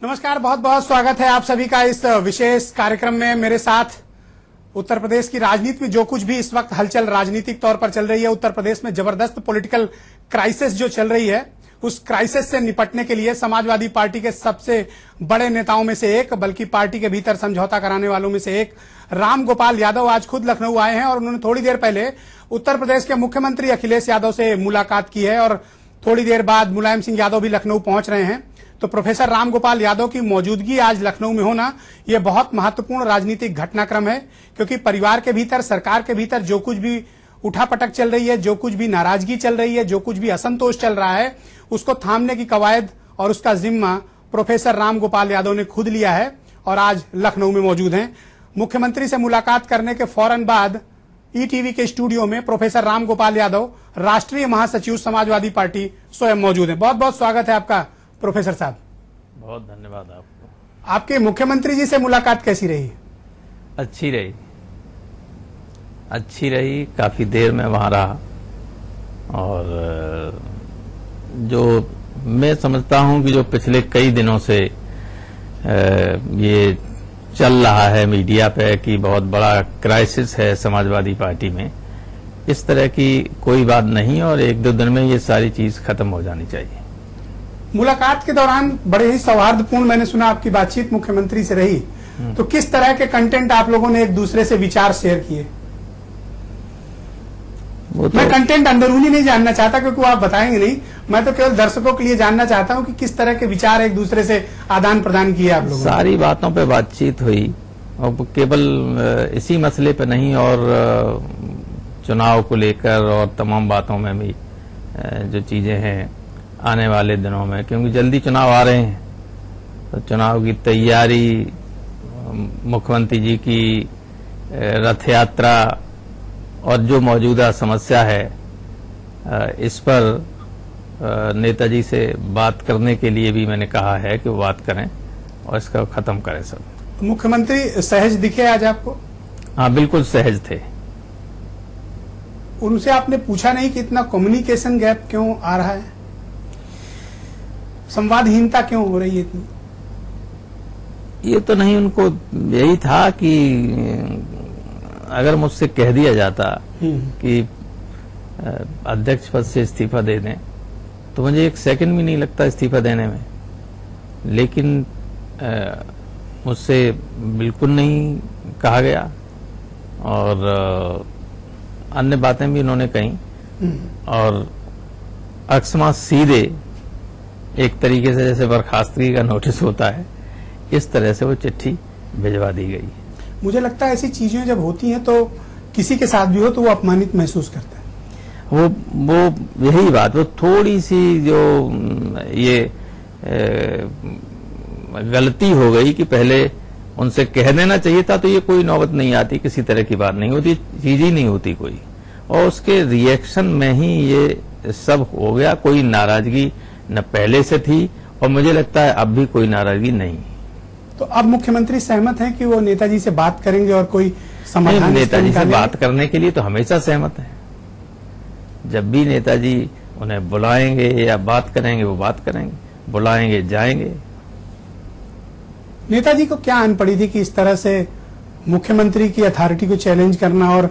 नमस्कार, बहुत बहुत स्वागत है आप सभी का इस विशेष कार्यक्रम में। मेरे साथ उत्तर प्रदेश की राजनीति में जो कुछ भी इस वक्त हलचल राजनीतिक तौर पर चल रही है, उत्तर प्रदेश में जबरदस्त पॉलिटिकल क्राइसिस जो चल रही है, उस क्राइसिस से निपटने के लिए समाजवादी पार्टी के सबसे बड़े नेताओं में से एक, बल्कि पार्टी के भीतर समझौता कराने वालों में से एक राम गोपाल यादव आज खुद लखनऊ आए हैं और उन्होंने थोड़ी देर पहले उत्तर प्रदेश के मुख्यमंत्री अखिलेश यादव से मुलाकात की है और थोड़ी देर बाद मुलायम सिंह यादव भी लखनऊ पहुंच रहे हैं। तो प्रोफेसर राम गोपाल यादव की मौजूदगी आज लखनऊ में होना यह बहुत महत्वपूर्ण राजनीतिक घटनाक्रम है, क्योंकि परिवार के भीतर, सरकार के भीतर जो कुछ भी उठापटक चल रही है, जो कुछ भी नाराजगी चल रही है, जो कुछ भी असंतोष चल रहा है, उसको थामने की कवायद और उसका जिम्मा प्रोफेसर राम गोपाल यादव ने खुद लिया है और आज लखनऊ में मौजूद हैं। मुख्यमंत्री से मुलाकात करने के फौरन बाद ईटीवी के स्टूडियो में प्रोफेसर राम गोपाल यादव, राष्ट्रीय महासचिव समाजवादी पार्टी, स्वयं मौजूद हैं। बहुत बहुत स्वागत है आपका प्रोफेसर साहब। बहुत धन्यवाद आपको। आपके मुख्यमंत्री जी से मुलाकात कैसी रही? अच्छी रही। काफी देर में वहां रहा और जो मैं समझता हूं कि जो पिछले कई दिनों से ये चल रहा है मीडिया पे कि बहुत बड़ा क्राइसिस है समाजवादी पार्टी में, इस तरह की कोई बात नहीं और एक दो दिन में ये सारी चीज खत्म हो जानी चाहिए। मुलाकात के दौरान बड़े ही सौहार्दपूर्ण मैंने सुना आपकी बातचीत मुख्यमंत्री से रही, तो किस तरह के कंटेंट आप लोगों ने एक दूसरे से विचार शेयर किए? मैं कंटेंट अंदरूनी नहीं जानना चाहता क्योंकि वो आप बताएंगे नहीं, मैं तो केवल दर्शकों के लिए जानना चाहता हूं कि किस तरह के विचार एक दूसरे से आदान प्रदान किए आप लोगों। सारी बातों पे बातचीत हुई और केवल इसी मसले पे नहीं और चुनाव को लेकर और तमाम बातों में भी जो चीजें हैं आने वाले दिनों में, क्योंकि जल्दी चुनाव आ रहे हैं, तो चुनाव की तैयारी, मुख्यमंत्री जी की रथ यात्रा और जो मौजूदा समस्या है, इस पर नेताजी से बात करने के लिए भी मैंने कहा है कि वो बात करें और इसका खत्म करें सब। मुख्यमंत्री सहज दिखे आज आपको? हाँ, बिल्कुल सहज थे। उनसे आपने पूछा नहीं कि इतना कम्युनिकेशन गैप क्यों आ रहा है, संवादहीनता क्यों हो रही है इतनी? ये तो नहीं, उनको यही था कि अगर मुझसे कह दिया जाता कि अध्यक्ष पद से इस्तीफा दे दें तो मुझे एक सेकंड भी नहीं लगता इस्तीफा देने में, लेकिन मुझसे बिल्कुल नहीं कहा गया और अन्य बातें भी उन्होंने कही और अकस्मात सीधे एक तरीके से जैसे बर्खास्तगी का नोटिस होता है, इस तरह से वो चिट्ठी भिजवा दी गई। मुझे लगता है ऐसी चीजें जब होती हैं तो किसी के साथ भी हो तो वो अपमानित महसूस करता है। वो यही बात, वो थोड़ी सी जो ये गलती हो गई कि पहले उनसे कह देना चाहिए था, तो ये कोई नौबत नहीं आती, किसी तरह की बात नहीं होती, चीज ही नहीं होती कोई, और उसके रिएक्शन में ही ये सब हो गया। कोई नाराजगी न पहले से थी और मुझे लगता है अब भी कोई नाराजगी नहीं। तो अब मुख्यमंत्री सहमत हैं कि वो नेताजी से बात करेंगे और कोई समाधान? नेताजी से बात करने के लिए तो हमेशा सहमत है। जब भी नेताजी उन्हें बुलाएंगे या बात करेंगे वो बात करेंगे, बुलाएंगे जाएंगे। नेताजी को क्या आन पड़ी थी कि इस तरह से मुख्यमंत्री की अथॉरिटी को चैलेंज करना और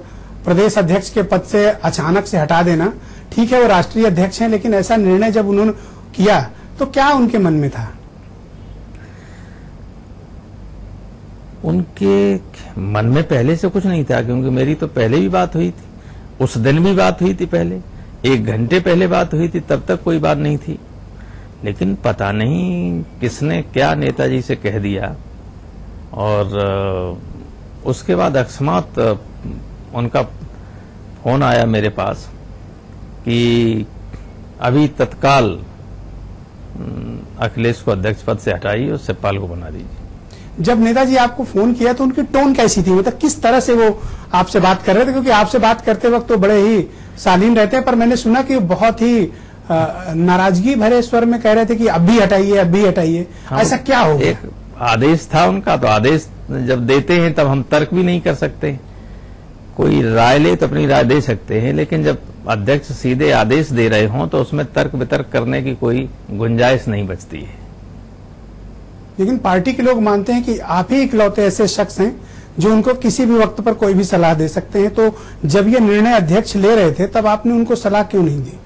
प्रदेश अध्यक्ष के पद से अचानक से हटा देना? ठीक है, वो राष्ट्रीय अध्यक्ष हैं, लेकिन ऐसा निर्णय जब उन्होंने किया तो क्या उनके मन में था? उनके मन में पहले से कुछ नहीं था, क्योंकि मेरी तो पहले भी बात हुई थी, उस दिन भी बात हुई थी, पहले 1 घंटे पहले बात हुई थी, तब तक कोई बात नहीं थी। लेकिन पता नहीं किसने क्या नेताजी से कह दिया और उसके बाद अकस्मात उनका फोन आया मेरे पास कि अभी तत्काल अखिलेश को अध्यक्ष पद से हटाइए और सतपाल को बना दीजिए। जब नेताजी आपको फोन किया तो उनकी टोन कैसी थी, मतलब किस तरह से वो आपसे बात कर रहे थे? क्योंकि आपसे बात करते वक्त तो बड़े ही शालीन रहते हैं, पर मैंने सुना कि बहुत ही नाराजगी भरे स्वर में कह रहे थे कि अब भी हटाइए, अब भी हटाइए। ऐसा क्या हो गया? एक आदेश था उनका, तो आदेश जब देते हैं तब हम तर्क भी नहीं कर सकते। कोई राय ले तो अपनी राय दे सकते हैं, लेकिन जब अध्यक्ष सीधे आदेश दे रहे हों तो उसमें तर्क वितर्क करने की कोई गुंजाइश नहीं बचती है। लेकिन पार्टी के लोग मानते हैं कि आप ही इकलौते ऐसे शख्स हैं जो उनको किसी भी वक्त पर कोई भी सलाह दे सकते हैं। तो जब ये निर्णय अध्यक्ष ले रहे थे तब आपने उनको सलाह क्यों नहीं दी?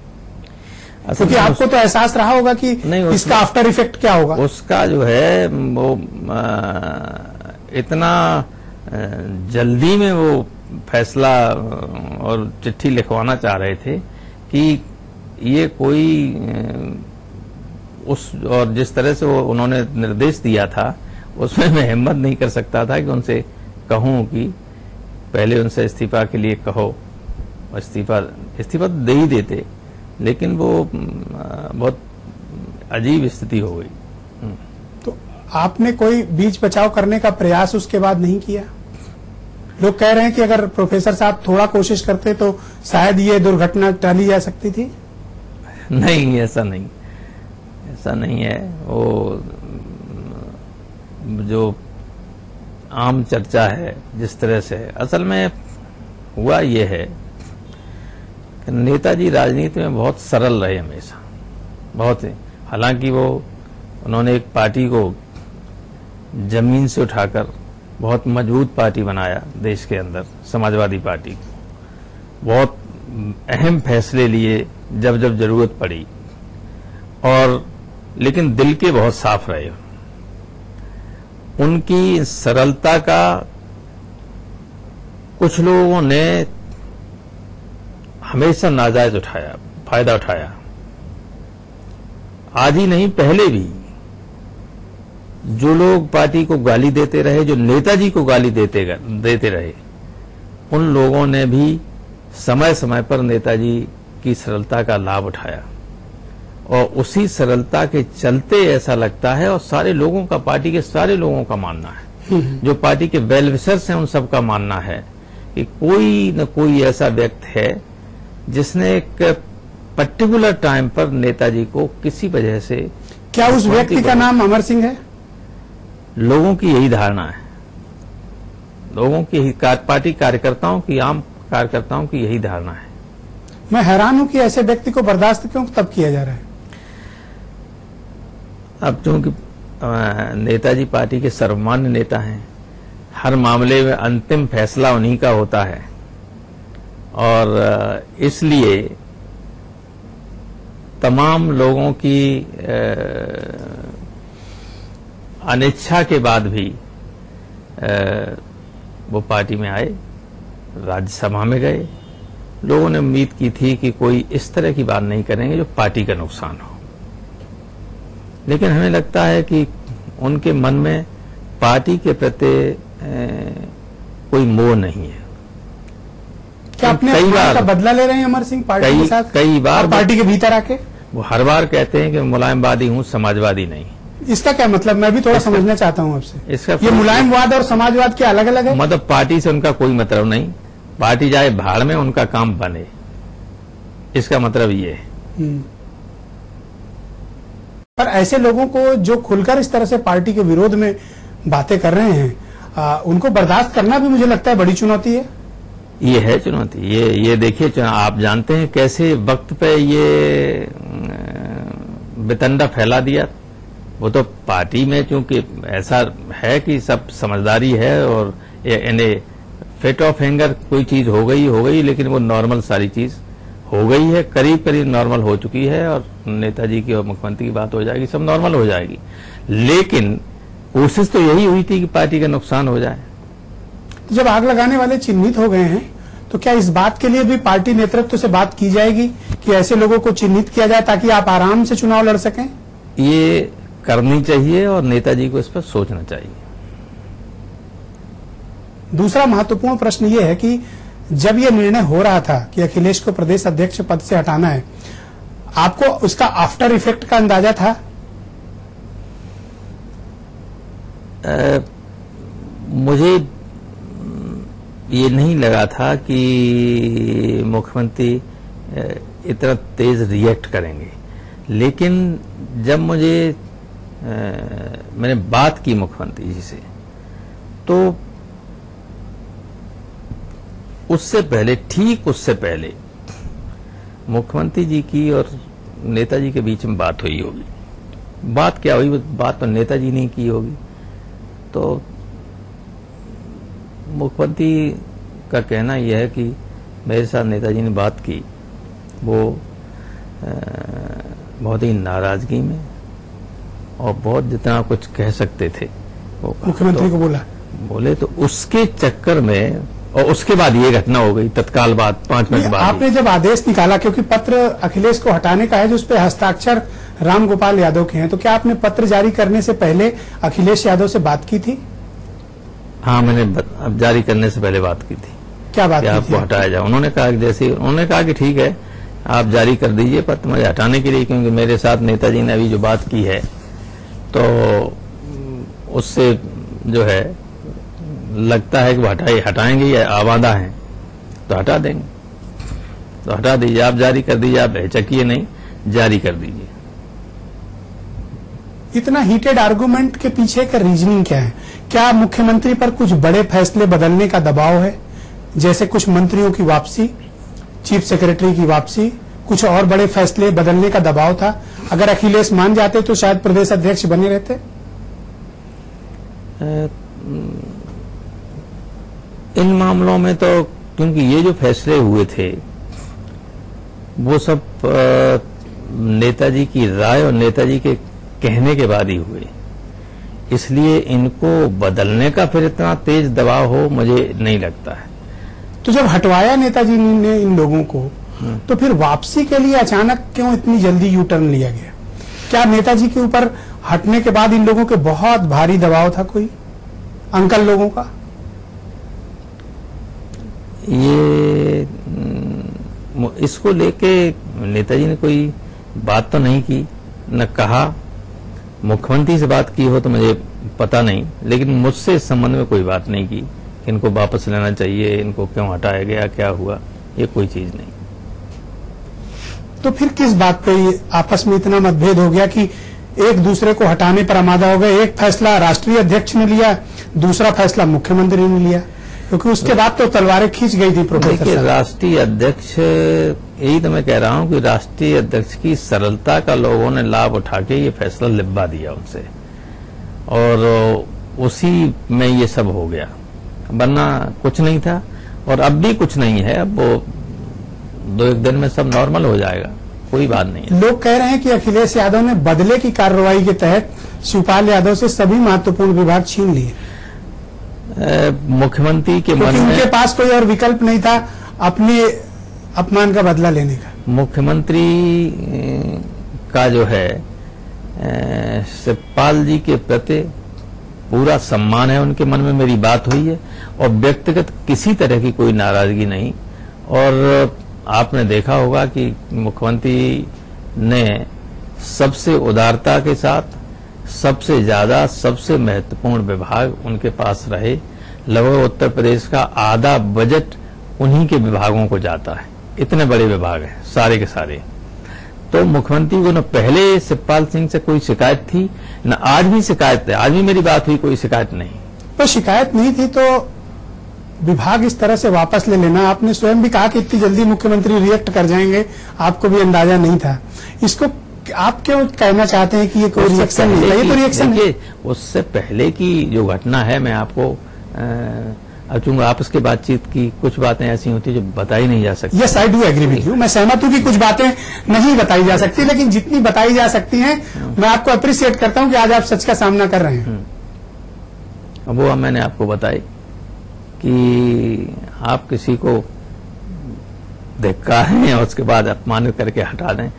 क्योंकि आपको तो एहसास रहा होगा कि इसका आफ्टर इफेक्ट क्या होगा। उसका जो है वो इतना जल्दी में वो फैसला और चिट्ठी लिखवाना चाह रहे थे कि ये कोई उस और जिस तरह से वो उन्होंने निर्देश दिया था उसमें मैं हिम्मत नहीं कर सकता था कि उनसे कहूं कि पहले उनसे इस्तीफा के लिए कहो। इस्तीफा दे ही देते, लेकिन वो बहुत अजीब स्थिति हो गई। तो आपने कोई बीच बचाव करने का प्रयास उसके बाद नहीं किया? लोग कह रहे हैं कि अगर प्रोफेसर साहब थोड़ा कोशिश करते तो शायद ये दुर्घटना टाली जा सकती थी। नहीं, ऐसा नहीं है। वो जो आम चर्चा है जिस तरह से, असल में हुआ ये है कि नेताजी राजनीति में बहुत सरल रहे हमेशा, बहुत ही। हालांकि उन्होंने एक पार्टी को जमीन से उठाकर बहुत मजबूत पार्टी बनाया देश के अंदर, समाजवादी पार्टी को। बहुत अहम फैसले लिए जब जब जरूरत पड़ी, और लेकिन दिल के बहुत साफ रहे। उनकी सरलता का कुछ लोगों ने हमेशा नाजायज फायदा उठाया। आज ही नहीं, पहले भी जो लोग पार्टी को गाली देते रहे, जो नेताजी को गाली देते रहे, उन लोगों ने भी समय समय पर नेताजी की सरलता का लाभ उठाया, और उसी सरलता के चलते ऐसा लगता है, और सारे लोगों का, पार्टी के सारे लोगों का मानना है, जो पार्टी के वेल विशर्स हैं उन सबका मानना है कि कोई न कोई ऐसा व्यक्ति है जिसने एक पर्टिकुलर टाइम पर नेताजी को किसी वजह से। क्या उस व्यक्ति का नाम अमर सिंह है? लोगों की यही धारणा है, लोगों की, पार्टी कार्यकर्ताओं की, आम कार्यकर्ताओं की यही धारणा है। मैं हैरान हूं कि ऐसे व्यक्ति को बर्दाश्त क्यों तब किया जा रहा है? अब चूंकि नेताजी पार्टी के सर्वमान्य नेता हैं, हर मामले में अंतिम फैसला उन्हीं का होता है, और इसलिए तमाम लोगों की अनिच्छा के बाद भी वो पार्टी में आए, राज्यसभा में गए। लोगों ने उम्मीद की थी कि कोई इस तरह की बात नहीं करेंगे जो पार्टी का नुकसान हो, लेकिन हमें लगता है कि उनके मन में पार्टी के प्रति कोई मोह नहीं है। क्या अपने कई बार का बदला ले रहे हैं अमर सिंह पार्टी के साथ? कई बार पार्टी के भीतर आके वो हर बार कहते हैं कि मुलायमवादी हूं, समाजवादी नहीं। इसका क्या मतलब? मैं भी थोड़ा समझना चाहता हूं आपसे। इसका ये मुलायमवाद और समाजवाद क्या अलग अलग है? मतलब पार्टी से उनका कोई मतलब नहीं, पार्टी जाए भाड़ में, उनका काम बने, इसका मतलब ये है। पर ऐसे लोगों को जो खुलकर इस तरह से पार्टी के विरोध में बातें कर रहे हैं, उनको बर्दाश्त करना भी मुझे लगता है बड़ी चुनौती है। ये है चुनौती। ये देखिए, आप जानते हैं कैसे वक्त पे ये बेतंडा फैला दिया। वो तो पार्टी में चूंकि ऐसा है कि सब समझदारी है, और यानी फिट ऑफ हैंगर कोई चीज हो गई, लेकिन वो नॉर्मल सारी चीज हो गई है, करीब नॉर्मल हो चुकी है, और नेताजी की और मुख्यमंत्री की बात हो जाएगी, सब नॉर्मल हो जाएगी। लेकिन कोशिश तो यही हुई थी कि पार्टी का नुकसान हो जाए। तो जब आग लगाने वाले चिन्हित हो गए हैं, तो क्या इस बात के लिए भी पार्टी नेतृत्व से बात की जाएगी कि ऐसे लोगों को चिन्हित किया जाए ताकि आप आराम से चुनाव लड़ सकें? ये करनी चाहिए, और नेताजी को इस पर सोचना चाहिए। दूसरा महत्वपूर्ण प्रश्न ये है कि जब यह निर्णय हो रहा था कि अखिलेश को प्रदेश अध्यक्ष पद से हटाना है, आपको उसका आफ्टर इफेक्ट का अंदाजा था? मुझे ये नहीं लगा था कि मुख्यमंत्री इतना तेज रिएक्ट करेंगे, लेकिन जब मैंने बात की मुख्यमंत्री जी से, तो ठीक उससे पहले मुख्यमंत्री जी की और नेताजी के बीच में बात हुई होगी, बात क्या हुई, बात तो नेताजी ने की होगी। तो मुख्यमंत्री का कहना यह है कि मेरे साथ नेताजी ने बात की, वो बहुत ही नाराजगी में और बहुत जितना कुछ कह सकते थे वो मुख्यमंत्री को बोले तो उसके चक्कर में, और उसके बाद ये घटना हो गई तत्काल बाद 5 मिनट बाद। आपने जब आदेश निकाला, क्योंकि पत्र अखिलेश को हटाने का है जो उस पर हस्ताक्षर रामगोपाल यादव के हैं, तो क्या आपने पत्र जारी करने से पहले अखिलेश यादव से बात की थी? हाँ, मैंने जारी करने से पहले बात की थी। क्या बात की थी? आपको हटाया जाए। उन्होंने कहा कि जैसे उन्होंने कहा कि ठीक है आप जारी कर दीजिए पत्र मुझे हटाने के लिए, क्योंकि मेरे साथ नेताजी ने अभी जो बात की है तो उससे जो है लगता है कि वो हटाएंगे या आवादा हैं तो हटा देंगे, तो हटा दीजिए, आप जारी कर दीजिए, आप हिचकिए नहीं, जारी कर दीजिए। इतना हीटेड आर्गुमेंट के पीछे का रीजनिंग क्या है? क्या मुख्यमंत्री पर कुछ बड़े फैसले बदलने का दबाव है, जैसे कुछ मंत्रियों की वापसी, चीफ सेक्रेटरी की वापसी, कुछ और बड़े फैसले बदलने का दबाव था? अगर अखिलेश मान जाते तो शायद प्रदेश अध्यक्ष बने रहते। इन मामलों में तो क्योंकि ये जो फैसले हुए थे वो सब नेताजी की राय और नेताजी के कहने के बाद ही हुए, इसलिए इनको बदलने का फिर इतना तेज दबाव हो मुझे नहीं लगता है। तो जब हटवाया नेताजी ने इन लोगों को, तो फिर वापसी के लिए अचानक क्यों इतनी जल्दी यू टर्न लिया गया? क्या नेताजी के ऊपर हटने के बाद इन लोगों के बहुत भारी दबाव था कोई, अंकल लोगों का? ये इसको लेके नेताजी ने कोई बात तो नहीं की, न कहा। मुख्यमंत्री से बात की हो तो मुझे पता नहीं, लेकिन मुझसे इस संबंध में कोई बात नहीं की कि इनको वापस लेना चाहिए, इनको क्यों हटाया गया, क्या हुआ, ये कोई चीज नहीं। तो फिर किस बात पे आपस में इतना मतभेद हो गया कि एक दूसरे को हटाने पर आमादा हो गए? एक फैसला राष्ट्रीय अध्यक्ष ने लिया, दूसरा फैसला मुख्यमंत्री ने लिया, क्योंकि उसके बाद तो तलवारें खींच गई थी प्रोफेसर। राष्ट्रीय अध्यक्ष, यही तो मैं कह रहा हूं कि राष्ट्रीय अध्यक्ष की सरलता का लोगों ने लाभ उठा के ये फैसला लिबा दिया उनसे, और उसी में ये सब हो गया, वरना कुछ नहीं था और अब भी कुछ नहीं है। अब वो 2-1 दिन में सब नॉर्मल हो जाएगा, कोई बात नहीं है। लोग कह रहे हैं कि अखिलेश यादव ने बदले की कार्रवाई के तहत शिवपाल यादव से सभी महत्वपूर्ण विभाग छीन लिए। मुख्यमंत्री के मन में, उनके पास कोई और विकल्प नहीं था अपने अपमान का बदला लेने का। मुख्यमंत्री का जो है शिवपाल जी के प्रति पूरा सम्मान है, उनके मन में मेरी बात हुई है और व्यक्तिगत किसी तरह की कोई नाराजगी नहीं। और आपने देखा होगा कि मुख्यमंत्री ने सबसे उदारता के साथ सबसे ज्यादा, सबसे महत्वपूर्ण विभाग उनके पास रहे। लगभग उत्तर प्रदेश का आधा बजट उन्हीं के विभागों को जाता है, इतने बड़े विभाग हैं सारे के सारे। तो मुख्यमंत्री को न पहले शिवपाल सिंह से कोई शिकायत थी, न आज भी शिकायत है। आज भी मेरी बात हुई, कोई शिकायत नहीं। तो शिकायत नहीं थी तो विभाग इस तरह से वापस ले लेना, आपने स्वयं भी कहा कि इतनी जल्दी मुख्यमंत्री रिएक्ट कर जाएंगे, आपको भी अंदाजा नहीं था। इसको आप क्यों कहना चाहते हैं कि ये कोई रिएक्शन नहीं है? ये तो रिएक्शन है। उससे पहले की जो घटना है, मैं आपको चूंकि आपस के बातचीत की कुछ बातें ऐसी होती है जो बताई नहीं जा सकती। Yes, I do agree with you. मैं सहमत हूं कि कुछ बातें नहीं बताई जा सकती, लेकिन जितनी बताई जा सकती हैं मैं आपको अप्रिशिएट करता हूं कि आज आप सच का सामना कर रहे हैं। वो मैंने आपको बताई कि आप किसी को धिक्कारें और उसके बाद अपमानित करके हटा दें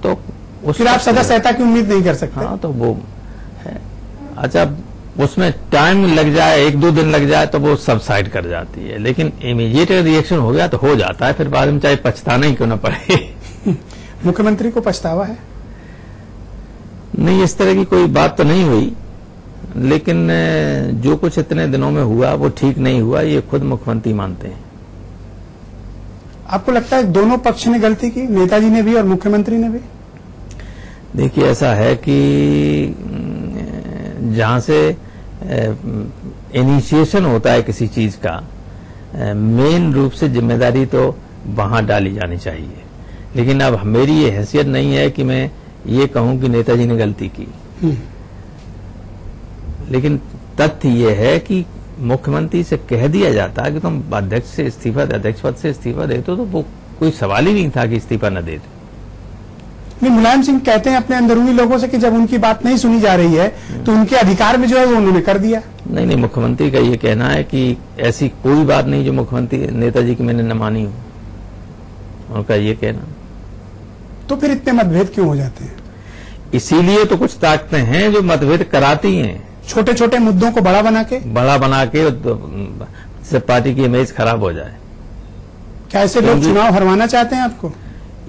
तो फिर आप सदा सहता की उम्मीद नहीं कर सकते। हाँ, तो वो है। अच्छा, उसमें टाइम लग जाए, 1-2 दिन लग जाए तो वो सबसाइड कर जाती है, लेकिन इमीडिएट रिएक्शन हो गया तो हो जाता है, फिर बाद में चाहे पछताना ही क्यों ना पड़े। मुख्यमंत्री को पछतावा है? नहीं, इस तरह की कोई बात तो नहीं हुई, लेकिन जो कुछ इतने दिनों में हुआ वो ठीक नहीं हुआ, ये खुद मुख्यमंत्री मानते हैं। आपको लगता है दोनों पक्ष ने गलती की, नेताजी ने भी और मुख्यमंत्री ने भी? देखिए, ऐसा है कि जहां से इनिशिएशन होता है किसी चीज का, मेन रूप से जिम्मेदारी तो वहां डाली जानी चाहिए। लेकिन अब मेरी ये हैसियत नहीं है कि मैं ये कहूं कि नेताजी ने गलती की। लेकिन तथ्य ये है कि मुख्यमंत्री से कह दिया जाता कि तुम अध्यक्ष से इस्तीफा दे, अध्यक्ष पद से इस्तीफा देते तो वो कोई सवाल ही नहीं था कि इस्तीफा न देते। नहीं, मुलायम सिंह कहते हैं अपने अंदरूनी लोगों से कि जब उनकी बात नहीं सुनी जा रही है तो उनके अधिकार में जो है वो उन्होंने कर दिया। नहीं, मुख्यमंत्री का ये कहना है कि ऐसी कोई बात नहीं जो मुख्यमंत्री नेताजी की मैंने न मानी हो, उनका ये कहना। तो फिर इतने मतभेद क्यों हो जाते हैं? इसीलिए तो कुछ ताकतें हैं जो मतभेद कराती हैं, छोटे छोटे मुद्दों को बड़ा बना के जिससे पार्टी की इमेज खराब हो जाए। क्या ऐसे लोग चुनाव हरवाना चाहते हैं आपको?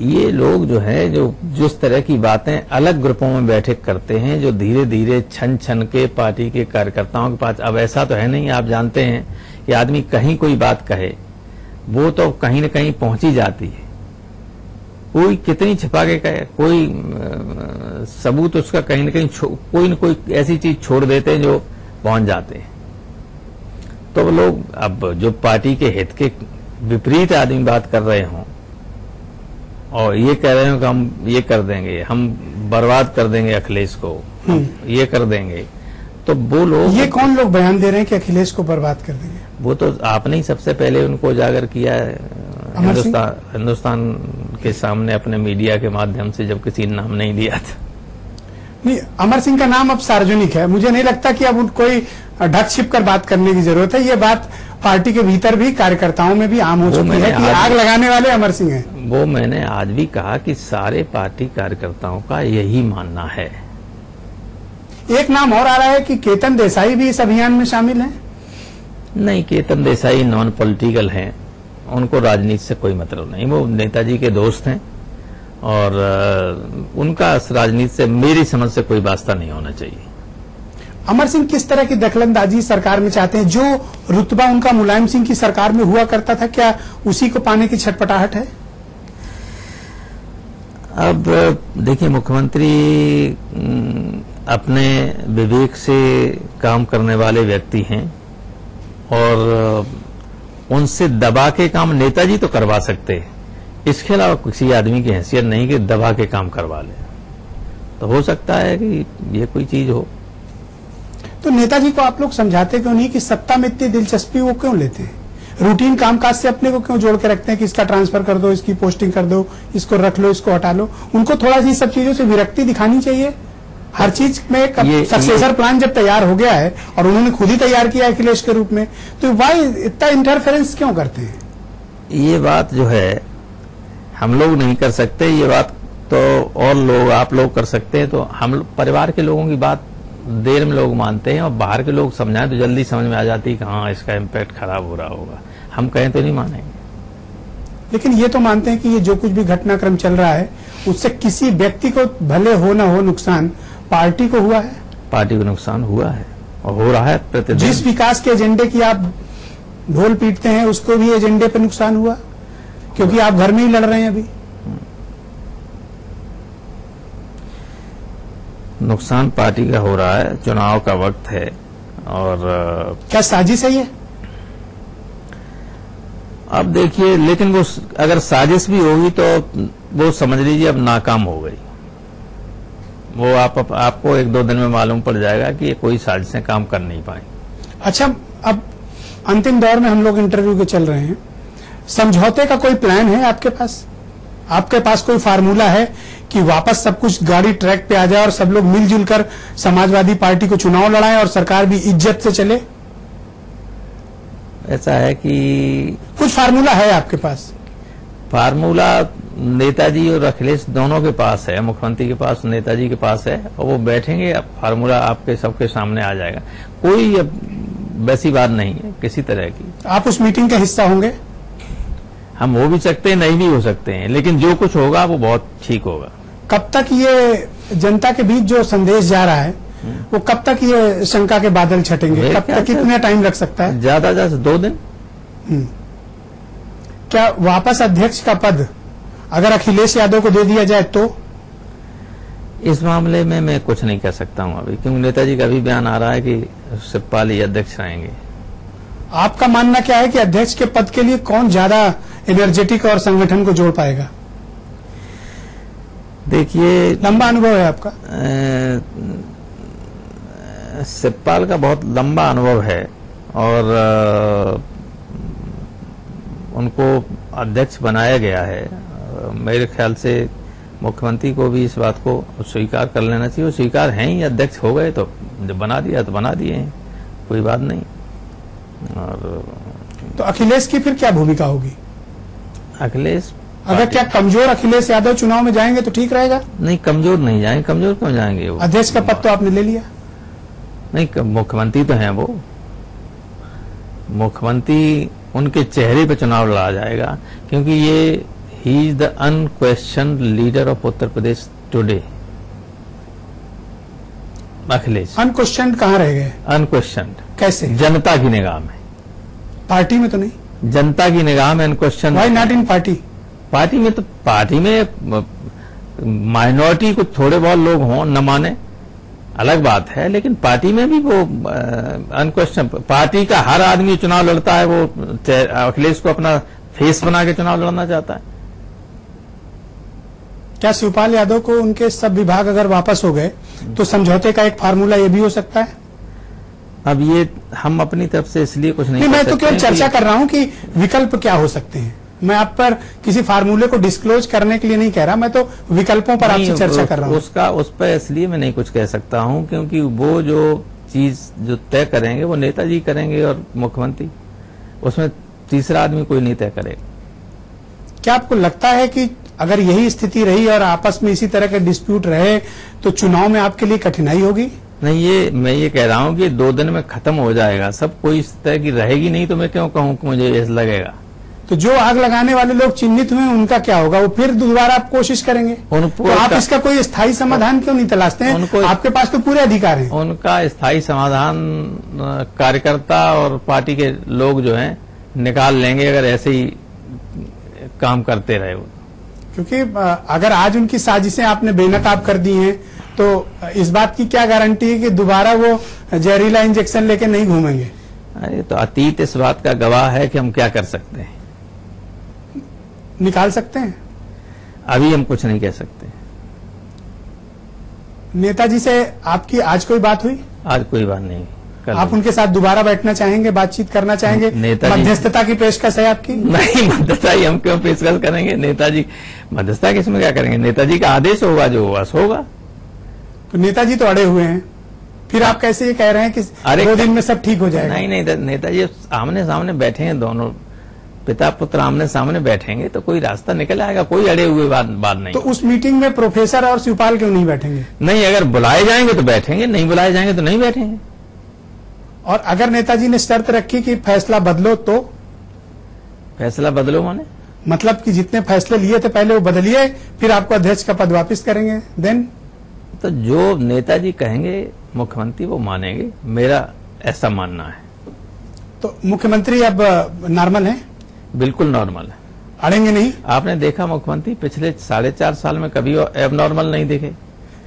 ये लोग जो है जो जिस तरह की बातें अलग ग्रुपों में बैठे करते हैं, जो धीरे धीरे छन छन के पार्टी के कार्यकर्ताओं के पास, अब ऐसा तो है नहीं, आप जानते हैं कि आदमी कहीं कोई बात कहे वो तो कहीं न कहीं पहुंची जाती है, कोई कितनी छिपा के कहे, कोई सबूत उसका कहीं न कहीं कोई न कोई ऐसी चीज छोड़ देते हैं जो पहुंच जाते हैं। तो वो लोग अब जो पार्टी के हित के विपरीत आदमी बात कर रहे हों और ये कह रहे हो कि हम ये कर देंगे, हम बर्बाद कर देंगे अखिलेश को, ये कर देंगे, तो वो लोग, ये कौन लोग बयान दे रहे हैं कि अखिलेश को बर्बाद कर देंगे? वो तो आपने ही सबसे पहले उनको उजागर किया है हिंदुस्तान के सामने अपने मीडिया के माध्यम से, जब किसी ने नाम नहीं लिया था। नहीं, अमर सिंह का नाम अब सार्वजनिक है, मुझे नहीं लगता कि अब कोई ढक छिप कर बात करने की जरूरत है। ये बात पार्टी के भीतर भी कार्यकर्ताओं में भी आम हो चुकी है कि आग लगाने वाले अमर सिंह हैं। वो मैंने आज भी कहा कि सारे पार्टी कार्यकर्ताओं का यही मानना है। एक नाम और आ रहा है कि केतन देसाई भी इस अभियान में शामिल हैं। नहीं, केतन देसाई नॉन पॉलिटिकल हैं, उनको राजनीति से कोई मतलब नहीं, वो नेताजी के दोस्त हैं और उनका राजनीति से मेरी समझ से कोई वास्ता नहीं होना चाहिए। अमर सिंह किस तरह की दखलंदाजी सरकार में चाहते हैं? जो रुतबा उनका मुलायम सिंह की सरकार में हुआ करता था, क्या उसी को पाने की छटपटाहट है? अब देखिए, मुख्यमंत्री अपने विवेक से काम करने वाले व्यक्ति हैं और उनसे दबा के काम नेताजी तो करवा सकते हैं, इसके अलावा किसी आदमी की हैसियत नहीं कि दबा के काम करवा ले। तो हो सकता है कि ये कोई चीज हो। तो नेताजी को आप लोग समझाते क्यों नहीं कि सत्ता में इतनी दिलचस्पी वो क्यों लेते हैं? रूटीन कामकाज से अपने को क्यों जोड़ के रखते हैं कि इसका ट्रांसफर कर दो, इसकी पोस्टिंग कर दो, इसको रख लो, इसको हटा लो? उनको थोड़ा सी सब चीजों से विरक्ति दिखानी चाहिए। हर चीज में सक्सेसर प्लान जब तैयार हो गया है और उन्होंने खुद ही तैयार किया अखिलेश के रूप में, तो वाई इतना इंटरफेरेंस क्यों करते हैं? ये बात जो है हम लोग नहीं कर सकते, ये बात तो और लोग, आप लोग कर सकते हैं। तो हम परिवार के लोगों की बात देर में लोग मानते हैं और बाहर के लोग समझाएं तो जल्दी समझ में आ जाती है कि हाँ, इसका इम्पैक्ट खराब हो रहा होगा। हम कहें तो नहीं मानेंगे। लेकिन ये तो मानते हैं कि ये जो कुछ भी घटनाक्रम चल रहा है उससे किसी व्यक्ति को भले हो ना हो नुकसान, पार्टी को हुआ है। पार्टी को नुकसान हुआ है और हो रहा है प्रतिदिन। जिस विकास के एजेंडे की आप ढोल पीटते हैं उसको भी एजेंडे पे नुकसान हुआ, क्योंकि आप घर में ही लड़ रहे हैं। अभी नुकसान पार्टी का हो रहा है, चुनाव का वक्त है। और क्या साजिश है ये? अब देखिए, लेकिन वो अगर साजिश भी होगी तो वो समझ लीजिए अब नाकाम हो गई। वो आपको एक दो दिन में मालूम पड़ जाएगा कि ये कोई साजिशें काम कर नहीं पाई। अच्छा, अब अंतिम दौर में हम लोग इंटरव्यू के चल रहे हैं, समझौते का कोई प्लान है आपके पास? आपके पास कोई फार्मूला है कि वापस सब कुछ गाड़ी ट्रैक पे आ जाए और सब लोग मिलजुल कर समाजवादी पार्टी को चुनाव लड़ाएं और सरकार भी इज्जत से चले? ऐसा है कि कुछ फार्मूला है आपके पास? फार्मूला नेताजी और अखिलेश दोनों के पास है, मुख्यमंत्री के पास, नेताजी के पास है, और वो बैठेंगे, अब फार्मूला आपके सबके सामने आ जाएगा। कोई वैसी बात नहीं है किसी तरह की। आप उस मीटिंग का हिस्सा होंगे? हम हो भी सकते हैं, नहीं भी हो सकते हैं, लेकिन जो कुछ होगा वो बहुत ठीक होगा। कब तक ये जनता के बीच जो संदेश जा रहा है वो कब तक ये शंका के बादल छटेंगे? कब तक, कितना टाइम लग सकता है? ज्यादा 2 दिन। क्या वापस अध्यक्ष का पद अगर अखिलेश यादव को दे दिया जाए तो? इस मामले में मैं कुछ नहीं कह सकता हूं अभी, क्योंकि नेताजी का भी बयान आ रहा है कि शिवपाल ही अध्यक्ष रहेंगे। आपका मानना क्या है कि अध्यक्ष के पद के लिए कौन ज्यादा एनर्जेटिक और संगठन को जोड़ पाएगा? देखिए, लंबा अनुभव है आपका। शिवपाल का बहुत लंबा अनुभव है और उनको अध्यक्ष बनाया गया है। मेरे ख्याल से मुख्यमंत्री को भी इस बात को स्वीकार कर लेना चाहिए। वो स्वीकार हैं ही, अध्यक्ष हो गए तो जब बना दिया तो बना दिए हैं, कोई बात नहीं। और तो अखिलेश की फिर क्या भूमिका होगी? अखिलेश अगर क्या कमजोर अखिलेश यादव चुनाव में जाएंगे तो ठीक रहेगा? नहीं, कमजोर नहीं जाएंगे। कमजोर क्यों जाएंगे? वो अध्यक्ष का पद तो आपने ले लिया। नहीं, मुख्यमंत्री तो हैं वो। मुख्यमंत्री उनके चेहरे पे चुनाव लड़ा जाएगा, क्योंकि ये he is the unquestioned leader of Uttar Pradesh today. Akhilesh unquestioned कहाँ रह गए? अनक्वेश्चन्ड कैसे? जनता की निगाह में। पार्टी में तो नहीं? जनता की निगाह में unquestioned. Why not in party? Party में तो पार्टी में माइनॉरिटी को थोड़े बहुत लोग हों न माने अलग बात है, लेकिन पार्टी में भी वो अनक्वेश्चन। पार्टी का हर आदमी चुनाव लड़ता है, वो अखिलेश को अपना फेस बना के चुनाव लड़ना चाहता है। क्या शिवपाल यादव को उनके सब विभाग अगर वापस हो गए तो समझौते का एक फार्मूला ये भी हो सकता है? अब ये हम अपनी तरफ से इसलिए कुछ नहीं मैं तो केवल चर्चा कर रहा हूं कि विकल्प क्या हो सकते हैं। मैं आप पर किसी फार्मूले को डिस्क्लोज करने के लिए नहीं कह रहा, मैं तो विकल्पों पर आपसे चर्चा कर रहा हूं। उस पर इसलिए मैं नहीं कुछ कह सकता हूं क्योंकि वो जो चीज जो तय करेंगे वो नेताजी करेंगे और मुख्यमंत्री, उसमें तीसरा आदमी कोई नहीं तय करेगा। क्या आपको लगता है कि अगर यही स्थिति रही और आपस में इसी तरह के डिस्प्यूट रहे तो चुनाव में आपके लिए कठिनाई होगी? नहीं, ये मैं ये कह रहा हूं कि 2 दिन में खत्म हो जाएगा सब। कोई इस तरह की रहेगी नहीं तो मैं क्यों कहूं कि मुझे ऐसा लगेगा। तो जो आग लगाने वाले लोग चिन्हित हुए उनका क्या होगा? वो फिर दोबारा आप कोशिश करेंगे? तो आप इसका कोई स्थायी समाधान क्यों नहीं तलाशते हैं? आपके पास तो पूरे अधिकार हैं। उनका स्थायी समाधान कार्यकर्ता और पार्टी के लोग जो हैं निकाल लेंगे अगर ऐसे ही काम करते रहे। क्योंकि अगर आज उनकी साजिशें आपने बेनकाब कर दी हैं तो इस बात की क्या गारंटी है कि दोबारा वो जहरीला इंजेक्शन लेके नहीं घूमेंगे? अरे तो अतीत इस बात का गवाह है कि हम क्या कर सकते हैं। निकाल सकते हैं? अभी हम कुछ नहीं कह सकते। नेताजी से आपकी आज कोई बात हुई? आज कोई बात नहीं। आप उनके साथ दोबारा बैठना चाहेंगे, बातचीत करना चाहेंगे? मध्यस्थता की पेशकश है आपकी? नहीं, मध्यस्थता ही हम क्यों पेशकश करेंगे? नेताजी मध्यस्थता के इसमें क्या करेंगे? नेताजी का आदेश होगा, जो होगा होगा। तो नेताजी तो अड़े हुए हैं, फिर आप कैसे ये कह रहे हैं कि 2 दिन में सब ठीक हो जाएगा? नहीं, नेताजी आमने सामने बैठेंगे, दोनों पिता पुत्र आमने सामने बैठेंगे तो कोई रास्ता निकल आएगा। कोई अड़े हुए बात नहीं। तो उस मीटिंग में प्रोफेसर और शिवपाल क्यों नहीं बैठेंगे? नहीं, अगर बुलाए जाएंगे तो बैठेंगे, नहीं बुलाए जाएंगे तो नहीं बैठेंगे। और अगर नेताजी ने शर्त रखी कि फैसला बदलो तो? फैसला बदलो माने? मतलब कि जितने फैसले लिए थे पहले वो बदलिए, फिर आपको अध्यक्ष का पद वापस करेंगे, देन? तो जो नेताजी कहेंगे मुख्यमंत्री वो मानेंगे, मेरा ऐसा मानना है। तो मुख्यमंत्री अब नॉर्मल है? बिल्कुल नॉर्मल है, अड़ेंगे नहीं? आपने देखा मुख्यमंत्री पिछले 4.5 साल में कभी एब नॉर्मल नहीं देखे।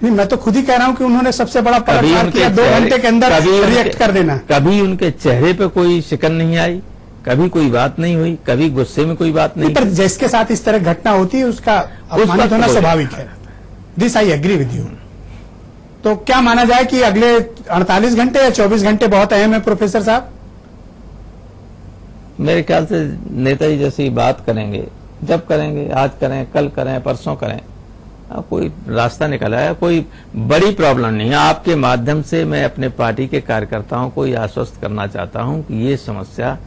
नहीं, मैं तो खुद ही कह रहा हूं कि उन्होंने सबसे बड़ा पलटवार किया, 2 घंटे के अंदर रिएक्ट कर देना। कभी उनके चेहरे पे कोई शिकन नहीं आई, कभी कोई बात नहीं हुई, कभी गुस्से में कोई बात नहीं। पर जिसके साथ इस तरह घटना होती है उसका अपमानित होना स्वाभाविक है। This I agree with you. तो क्या माना जाए कि अगले 48 घंटे या 24 घंटे बहुत अहम है प्रोफेसर साहब? मेरे ख्याल से नेताजी जैसी बात करेंगे, जब करेंगे, आज करें, कल करें, परसों करें, कोई रास्ता निकल आया। कोई बड़ी प्रॉब्लम नहीं है। आपके माध्यम से मैं अपने पार्टी के कार्यकर्ताओं को यह आश्वस्त करना चाहता हूं कि ये समस्या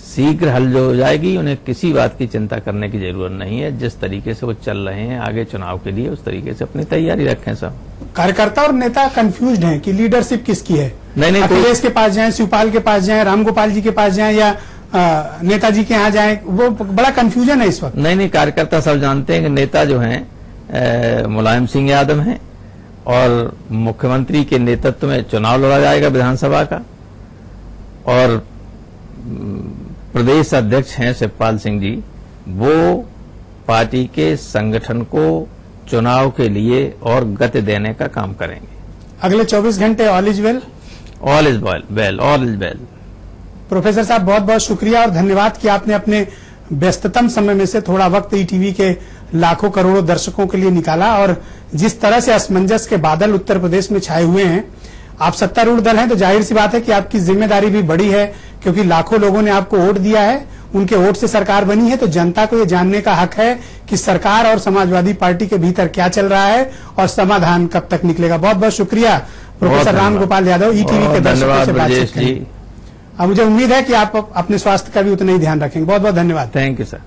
शीघ्र हल हो जाएगी। उन्हें किसी बात की चिंता करने की जरूरत नहीं है। जिस तरीके से वो चल रहे हैं आगे चुनाव के लिए, उस तरीके से अपनी तैयारी रखें। सब कार्यकर्ता और नेता कंफ्यूज्ड हैं कि लीडरशिप किसकी है। नहीं, अखिलेश के पास जाएं, शिवपाल के पास जाएं, रामगोपाल जी के पास जाएं या नेताजी के यहाँ जाएं, वो बड़ा कंफ्यूजन है इस वक्त। नहीं, कार्यकर्ता सब जानते हैं कि नेता जो हैं मुलायम सिंह यादव हैं और मुख्यमंत्री के नेतृत्व में चुनाव लड़ा जाएगा विधानसभा का, और प्रदेश अध्यक्ष हैं शिवपाल सिंह जी। वो पार्टी के संगठन को चुनाव के लिए और गति देने का काम करेंगे। अगले 24 घंटे all is well? All is well, all is well. Professor साहब बहुत बहुत शुक्रिया और धन्यवाद कि आपने अपने व्यस्ततम समय में से थोड़ा वक्त ईटीवी के लाखों करोड़ों दर्शकों के लिए निकाला, और जिस तरह से असमंजस के बादल उत्तर प्रदेश में छाए हुए हैं आप सत्तारूढ़ दल हैं तो जाहिर सी बात है कि आपकी जिम्मेदारी भी बड़ी है, क्योंकि लाखों लोगों ने आपको वोट दिया है, उनके वोट से सरकार बनी है। तो जनता को ये जानने का हक है कि सरकार और समाजवादी पार्टी के भीतर क्या चल रहा है और समाधान कब तक निकलेगा। बहुत बहुत शुक्रिया प्रोफेसर राम गोपाल यादव, ईटीवी के दर्शकों से बातचीत करें। अब मुझे उम्मीद है कि आप अपने स्वास्थ्य का भी उतना ही ध्यान रखेंगे। बहुत बहुत धन्यवाद। Thank you sir.